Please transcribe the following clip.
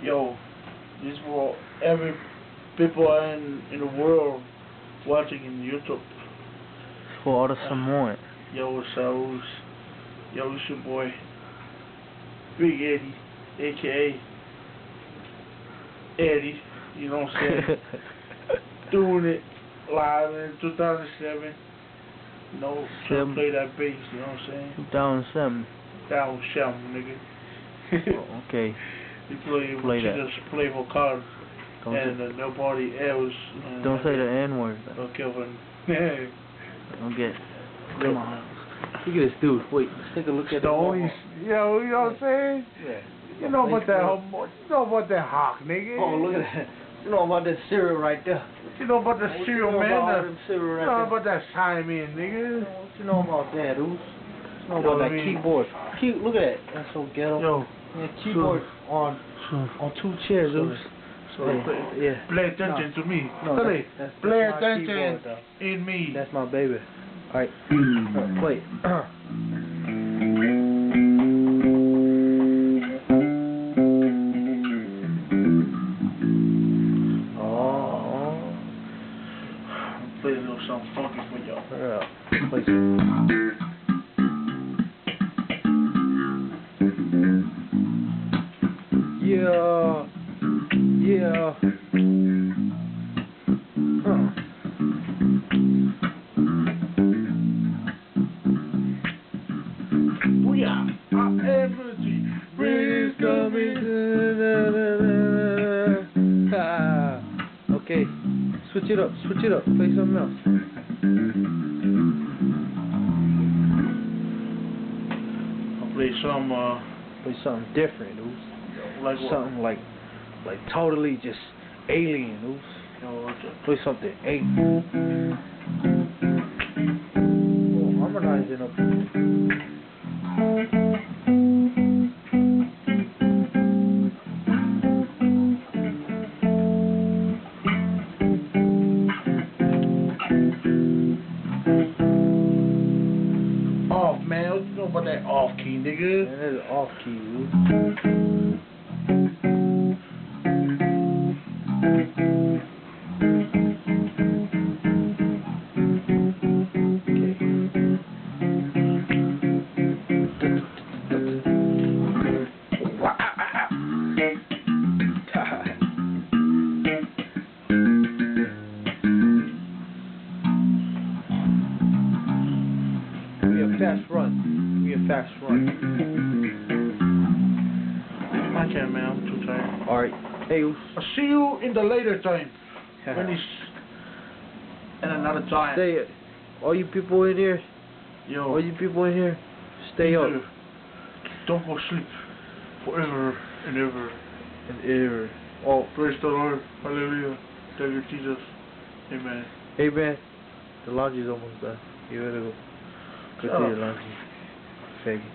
Yo, this for every people in the world watching in YouTube. For all the Samoan. Yo, yo, it's your boy, Big Eddie, aka Eddie. You know what I'm saying? Doing it live in 2007. You know, trying to play that bass. You know what I'm saying? 2007. Down sham, nigga. Oh, okay. You play that. Just play for cards. And nobody else. Don't say the N word. Okay, Don't get. Come on. Look at this dude. Wait, let's take a look at the only. Yo, you know what I'm saying? Yeah. You know about that. You know about that hawk, nigga. Oh, look at that. You know about that cereal right there. You know about the cereal, man. You know about that Simon, nigga. What you know about that, dude? You know about that keyboard. Look at that. That's so ghetto. Yo. Yeah, keyboard on 2 chairs, dude. So play attention to me. No, that's play my attention keyboard, in me. That's my baby. Alright. Play. Play a little something funky for y'all. Yeah. Play some. Yeah. Yeah. We are energy. Breeze coming. Okay. Switch it up. Play something else. I'll play something different, dude. Like something like totally just alien, dude. Play something alien. Oh, harmonizing up. Off, man. What you know about that off key, nigga? Man, that's off key, dude. We a fast run. I can't, man. I'm too tired. Alright. Hey, I'll see you in the later time. When it's in another time. Stay it. All you people in here. Yo. All you people in here. Stay up. Don't go sleep. Forever and ever. And ever. Oh, praise the Lord. Hallelujah. Thank you, Jesus. Amen. Amen. The laundry's almost done. You better go. Go to your laundry. Faggot.